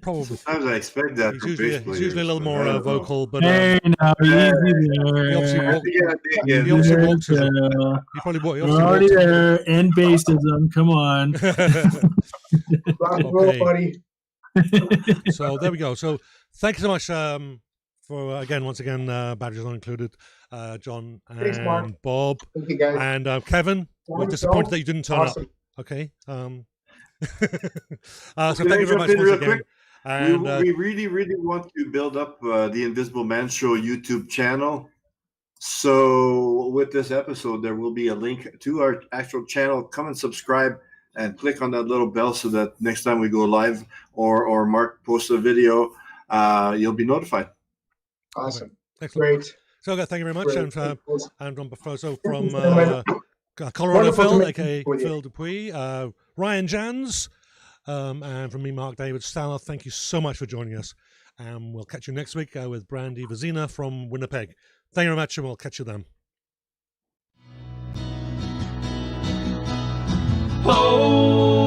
probably. Sometimes I expect that. He's usually a little more vocal, but hey, now easy there. he obviously walked. He probably walked. He We're already there. And bassism. Come on. Rock and roll, buddy. So there we go. So thank you so much for once again, batteries not included. John and Thanks, Mark. Bob. Thank you, guys. And Kevin. We're disappointed that you didn't turn up. Okay. So thank you very much once again. Quick? And we really, really want to build up the Invisible Man Show YouTube channel. So with this episode, there will be a link to our actual channel. Come and subscribe and click on that little bell so that next time we go live or Mark posts a video, you'll be notified. Awesome. Excellent. Great. So thank you very much. Great. And from Colorado Phil, aka Phil Dupuis, Ryan Janz, and from me, Mark David Stallard, thank you so much for joining us. And we'll catch you next week with Brandy Vazina from Winnipeg. Thank you very much, and we'll catch you then. Oh.